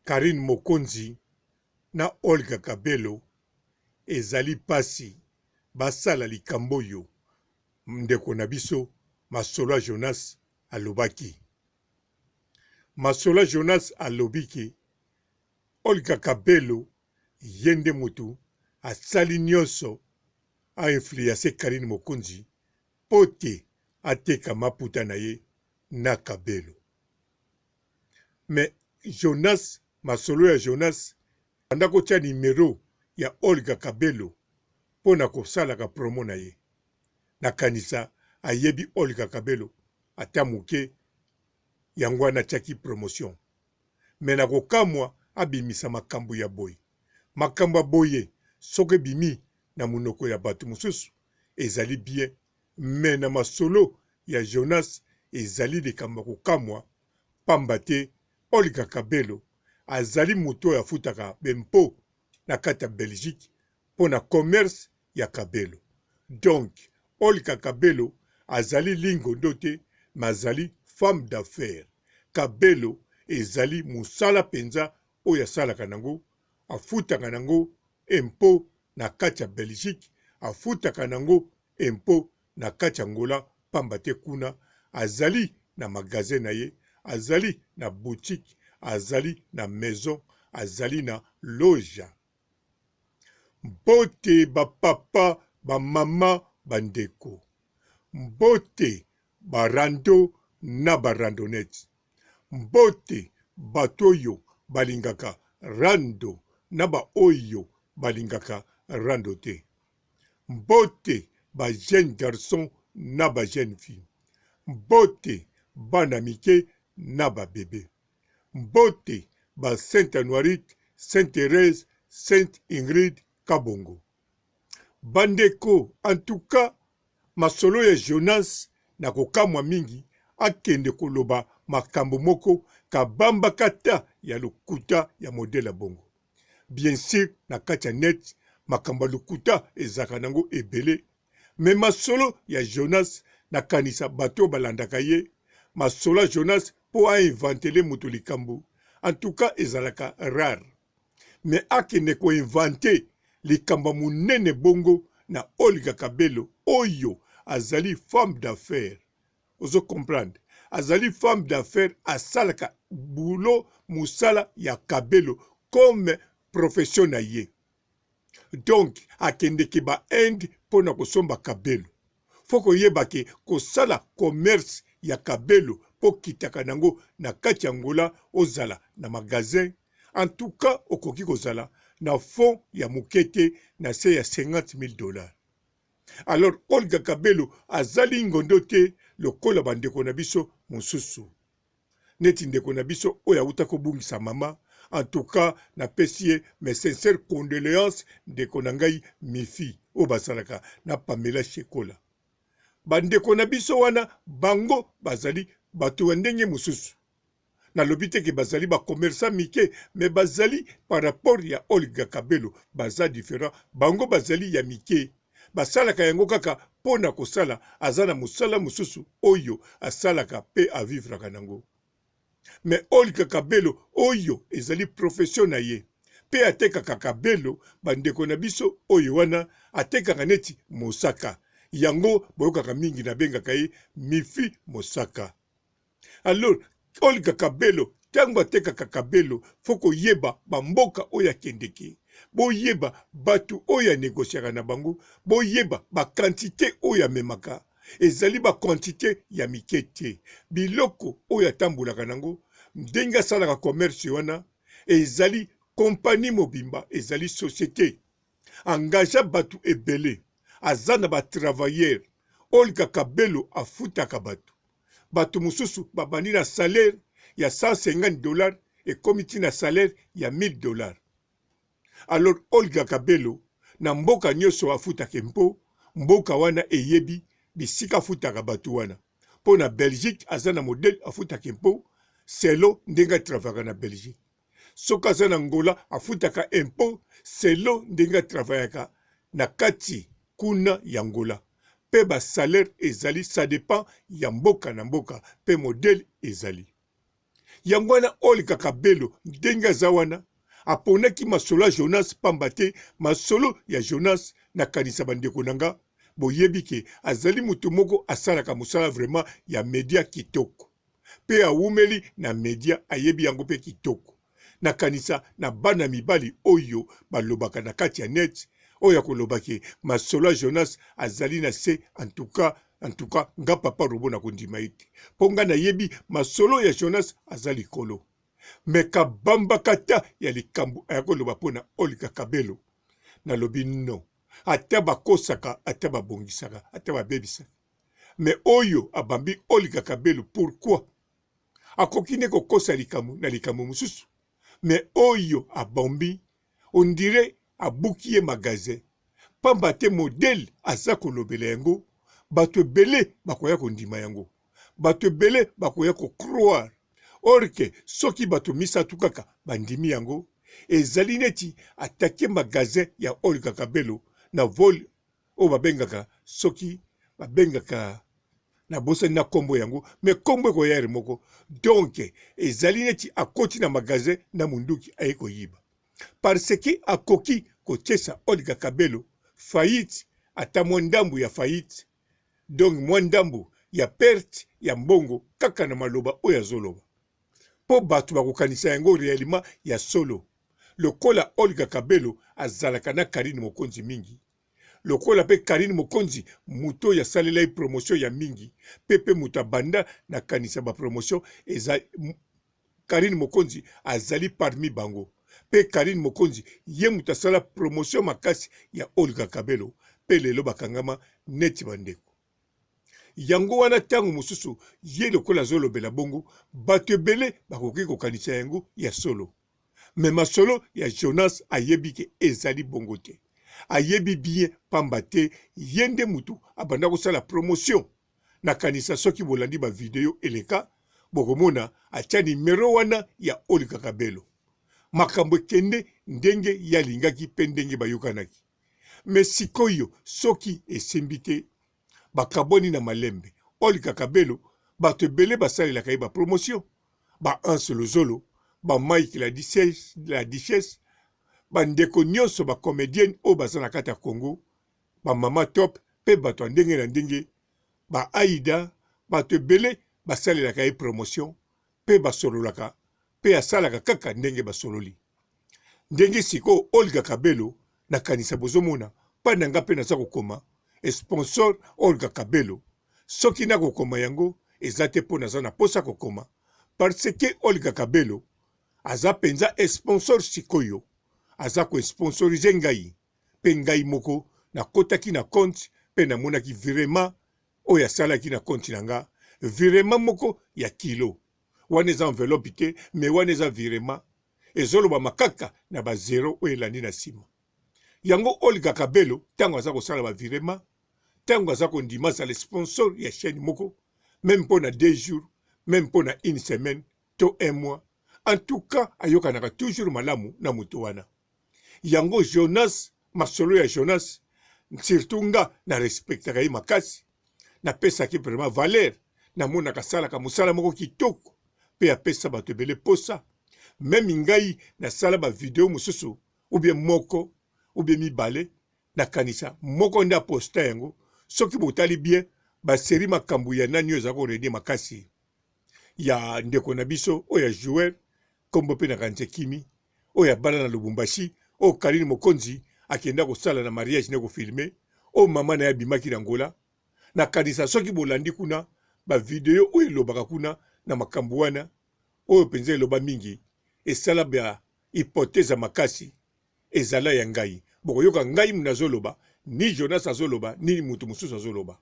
Karine Mokonzi na Olga Kabelo ezali pasi basala likambo yo. Ndeko na biso Masola Jonas alobaki. Masola Jonas alobiki Olga Kabelo yende mutu asali nyonso a influence Karine Mokonzi pote ateka maputa na ye na Kabelo. Mais Jonas, Masolo ya Jonas andako tia numero ya Olga Kabelo pona kosalaka promo na ye. Nakanisa ayebi Olga Kabelo ata muke yango na tiaki promotion. Mais nakokamwa abimisa makambo ya boye. Makambo boye soke bimi na munoko ya batu mususu ezali bien, mais na masolo ya Jonas ezali likambo kokamwa pamba te Olga Kabelo azali muto ya futaka bempo na kata Belgique pour na commerce ya Kabelo. Donc Olga Kabelo azali lingo dote mazali femme d'affaires. Kabelo ezali musala penza oya sala kanango afutaka nango empo na kati ya Belgique, afutaka nango empo na kati ya Angola pamba te kuna azali na magasin na ye, azali na boutique, azali na maison, azali na loja. Mbote ba papa, ba mama, bandeko. Mbote barando na barandonete. Mbote batoyo balingaka rando na ba oyo balingaka rando te. Mbote ba jeune garçon na ba jeune fille. Mbote bana mike na ba bébé. Mbote ba Sainte Anuarite, Sainte Thérèse, Sainte Ingrid Kabongo. Bandeko, en tout cas, masolo ya Jonas na kokamwa mingi akende koloba makambo moko kabamba kata ya lokuta ya modele bongo. Bien sûr, na kati ya net makambo lokuta ezaka nango ebele, mais masolo ya Jonas na kanisa bato balandaka ye, masolo ya Jonas po a inventele mutu likambo. En tout cas, ezalaka rare. Mais akende ko inventer likambo munene bongo na Olga Kabelo oyo azali femme d'affaires. Ozo comprendre. Azali femme d'affaires asalaka boulot musala ya Kabelo comme profession na ye. Donc akende ke ba Inde pona kosomba Kabelo. Foko yeba ke kosala commerce ya Kabelo po kitaka nango na kati Angola ozala na magasin. En tout cas okoki kozala na fond ya mukete na se ya $50,000. Alors Olga Kabelo azali ngondo te lokola bandeko na biso mosusu. Neti ndeko na biso oya uta kobungisa mama. En tout cas na pesie mes sincères condoléances ndeko na ngai Mifi o basalaka na Pamela Shekola. Bandeko na biso wana bango bazali batu wa ndenge mosusu. Na lobite ke bazali ba commerçant mike, mais bazali par rapport ya Olga Kabelo baza différent. Bango bazali ya mike. Basalaka yango kaka pona kosala azana musala mususu oyo asalaka pe a vivre kanango. Mais Olga Kabelo oyo ezali profession na ye. Pe atekaka Kabelo bandeko na biso oyo wana atekaka neti mosaka. Yango boyokaka mingi na bengaka ye Mifi Mosaka. Alors Olga Kabelo tango atekaka Kabelo foko yeba bamboka oya kendeke. Bo yeba batu oya negosiaka na bango. Bo yeba ba quantité oya memaka. Ezali ba quantité ya mikete. Biloko oya tambulaka nango. Ndenga salaka commerce wana. Ezali compagnie mobimba. Ezali société. Engaja batu ebele. Azana ba travailleur. Olga Kabelo afutaka batu. Batu mususu babani na salaire ya $150 et komiti na salaire ya $1000. Alors Olga Kabelo na mboka nyoso afutaka mpo, mboka wana eyebi bisika afutaka batu wana. Po na Belgique azana modèle afutaka mpo, selo ndenga travaillaka na Belgique. Soka azana Angola afutaka mpo, selo ndenga travaillaka na kati kuna ya Angola. Pe ba salaire ezali, ça dépend ya mboka na mboka, pe modèle ezali. yango wana Olga Kabelo ndenge aza wana aponaki masolo ya Jonas pamba te masolo ya Jonas nakanisa bandeko nanga boyebi ke azali mutu moko asalaka mosala vraiment ya media kitoko pe awumeli na media ayebi yango pe kitoko nakanisa na bana mibali oyo balobaka na kati ya net oyo akolobaki masolo ya Jonas azali na se en tout cas nga papa robo na kondima ete mpo nga nayebi masolo ya Jonas azali likolo me kabamba kata ya likambo ayakoloba mpo na Olga Kabelo nalobi no ata bakosaka ata babongisaka ata babebisaka me oyo abambi Olga Kabelo pourquoi akoki ne kokosa likambo na likambo mosusu me oyo abombi on dirait abuki ye magasin pamba te modele aza kolobela yango bato ebele bakoya kondima yango bato ebele bakoya kokroire orke soki bato misatu kaka bandimi yango ezali neti atake magasin ya Olga Kabelo na vol oyo babengaka soki babengaka na bosani na kombo yango me kombo ekoyare moko donc ezali neti akoti na magasin na munduki aye koyiba parce que akoki kotiesa Olga Kabelo faillite ata mwa ndambu ya faillite donc mwa ndambu ya perte ya mbongo kaka na maloba oyo azoloba po bato bakokanisa yango réellement ya solo lokola Olga Kabelo azalaka na Karine Mokonzi mingi lokola pe Karine Mokonzi muto ya salela promotion ya mingi pepe muta banda na kanisa ba promotion eza Karine Mokonzi azali parmi bango pe Karine Mokonzi ye muta sala promotion makasi ya Olga Kabelo pe lelo bakangama neti bandeko yango wana tango mosusu ye lokola zolobela bongo bato ebele bakoki kokanisa yango ya solo me masolo ya Jonas ayebi ke ezali bongo te ayebi bien pamba te ye nde mutu abanda kosala promotion nakanisa soki bolandi ba video eleka bokomona atia nimero wana ya Olga Kabelo makambo ekende ndenge yalingaki pe ndenge bayokanaki me sikoyo soki esembi te bakaboni na malembe Olga Kabelo bato ebele basalelaka ye bapromotion ba Anse Lozolo ba Mike la Duchesse bandeko nyonso bacomédienne oyo baza na kati ya Congo bamama top pe bato ya ndenge na ndenge ba Aida bato ebele basalelaka ye promotion pe basololaka pe asalaka kaka ndenge basololi ndenge sikoyo Olga Kabelo nakanisa bozomona mpa na nga mpe naza kokoma sponsor Olga Kabelo soki na kokoma yango eza te mpo naza na posa kokoma parce que Olga Kabelo aza penza sponsor sikoyo aza kosponsorize ngai pe ngai moko nakotaki na compte pe namonaki virement oyo asalaki na compte na nga virement moko ya kilo wana eza enveloppe te me wana eza virement ezoloba makaka na ba zero oyo elandi na nsima yango Olga Kabelo ntango aza kosala ba virement ntango aza kondima azala sponsor ya chaîne moko même mpo na 2 jours même mpo na 1 semaine to 1 mois en tout cas ayokanaka toujours malamu na moto wana yango Jonas masolo ya Jonas surtout nga na respectaka ye makasi napesaki vraiment valeur namonaka asalaka mosala moko kitoko pe apesa bato ebele posa meme ngai nasala bavideo mosusu ubie moko ubie mibale nakanisa moko nde aposta yango soki botali bien baseri makambo ya nani oyo eza korenie makasi ya ndeko na biso oyo ya joueur kombo mpe nakanisa kimi oyo abala na Lubumbashi oyo Karine Mokonzi akenda kosala na mariage ne kofilme oyo mama na ye abimaki na Ngola nakanisa soki bolandi kuna bavideo oyo elobaka kuna na makambo wana oyo mpenza eloba mingi esala ba hypothèse makasi ezala ya ngai bokoyoka ngai munazoloba ni Jonas azoloba ni mutu mosusu azoloba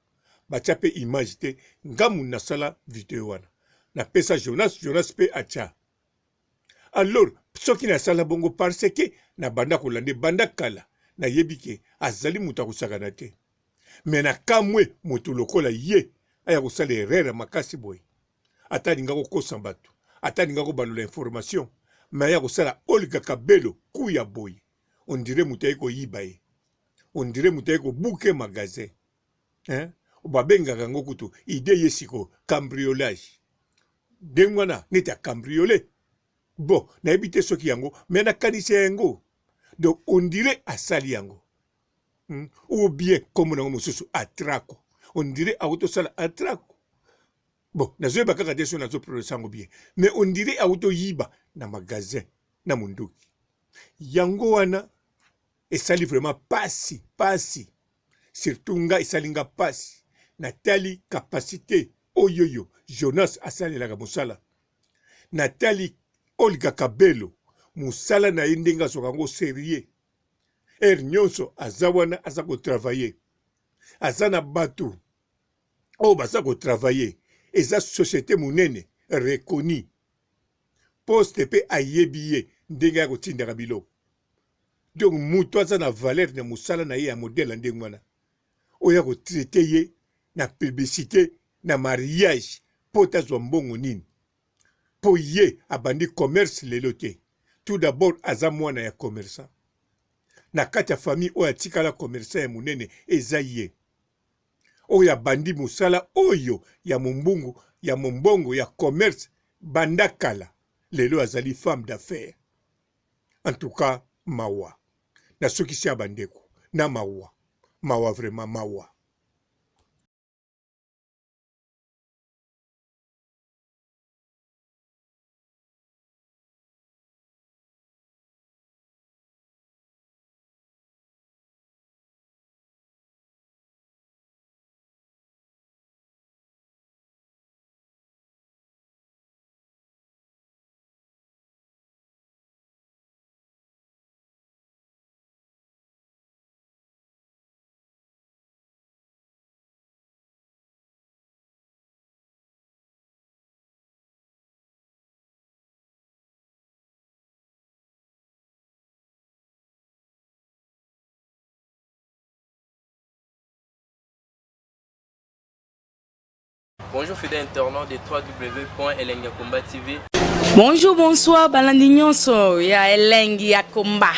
batia pe image te ngamu nasala video wana napesa Jonas pe atia alors soki nasala bongo parce que na banda kolande banda kala nayebi ke azali mutu akosakana te me na kamwe mutu lokola ye aya kosala erreur makasi boye ata alinga kokosa bato ata alinga kobalola information me aya kosala Olga Kabelo kuya boye on dirait mutu aye koyiba ye on dirait mutu aye kobuke magasin babengaka yango kutu ide ye siko cambriolage dengwana neta cambriolé. Bon, na ebité soki yango, mais na kanise yango. Donc on dirait asali yango. Ou bien comme on a atrako. On dirait auto sala atrako. Bon, na zoe bakaka deso na zo prosango bien. Mais on dirait auto yiba na magasin na munduki. Yango wana esali vraiment pasi. Surtout nga esalinga pasi. Natali capacité oyoyo Jonas asali la musala. Natali Olga Kabelo musala na indenga sokango sérieux. Nyonso azawana azako travailler. Azana batu. Oh basako travailler. Eza société munene reconnue. Poste pe ayebiye ndenga ko tindaka bilo. Donc mutu azana valeur na musala na ye ya modèle ndengwana. Oya ko traiter ye na publicité na mariage pota zombongo nini. Po ye abandi commerce lelote. Tout d'abord aza mwana ya commerçant. Na kati ya famille oya tikala commerçant ya munene eza ye. Oya bandi musala oyo ya mombongo ya commerce bandakala. Lelo azali femme d'affaires. En tout cas, mawa. Na soki si abandeko. Na mawa. Mawa vraiment mawa. Bonjour fidèles internautes de www.elengiakomba TV. Bonjour, bonsoir, balandi nyonso ya Elengi ya Komba.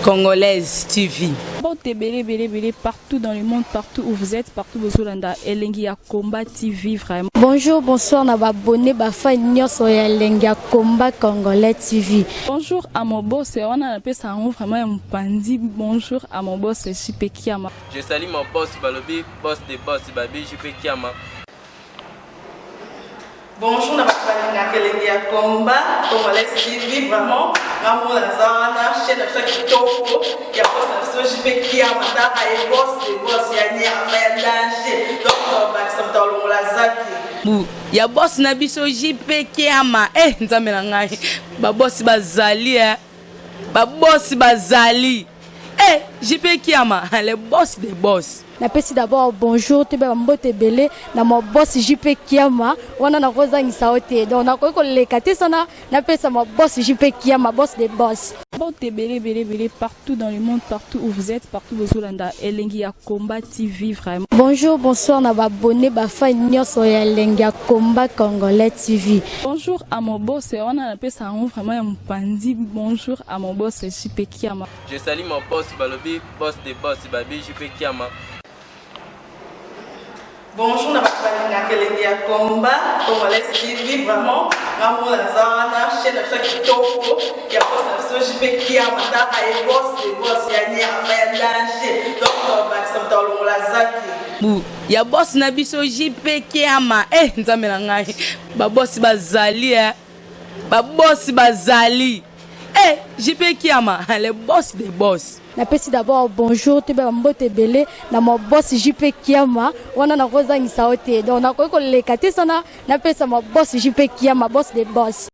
Congolaise TV. Bon, belé partout dans le monde, partout où vous êtes, partout où vous êtes, Elengi ya Komba TV vraiment. Bonjour, bonsoir, na abonné bafa nyonso ya Elengi ya Komba Congolais TV. Bonjour à mon boss, on a appelé ça vraiment un pandi. Bonjour à mon boss, JP Kiama. Je salue mon boss Balobi, boss de boss Babi, JP Kiama. Bonjour, na Elengi ya Komba Congolais TV vraiment. Maman la zana, chaîne de chaque kitoko, ya boss na JP Kiama, ta ay boss de boss ya ni a danger. Donc ba ça tolo la zaki. Ya boss na biso JP Kiama. Nzambe na ngai. Ba boss bazali Ba boss bazali. JP Kiama, le boss des boss. Napesi d'abord bonjour, te ba mbote belé na mo boss JP Kiama, wana na kozangisa ote. Donc na ko lekate sana na pesa mo boss JP Kiama, boss des boss. Bon, belé partout dans le monde, partout où vous êtes, partout où vous êtes, Elengi ya Komba TV vraiment. Bonjour, bonsoir, na abonné bafa nyonso ya Elengi ya Komba Congolais TV. Bonjour à mon boss, on a appelé ça vraiment un pandi. Bonjour à mon boss JP Kiama. Je salue mon boss Balobi, boss de boss Babi, JP Kiama. Bonjour, na Elengi ya Komba Congolais TV vraiment. Maman la zana, chaîne de chaque kitoko, ya boss na JP Kiama, ta ay boss de boss ya ni a danger. Donc ba ça tolo la zaki. Ya boss na biso JP Kiama. Nzambe na ngai. Ba boss bazali Ba boss bazali. JP Kiama, le boss des boss. Napesi d'abord bonjour, te ba mbote belé na mo boss JP Kiama, wana na kozangisa ote. Donc na ko lekate sana na pesa mo boss JP Kiama, boss des boss.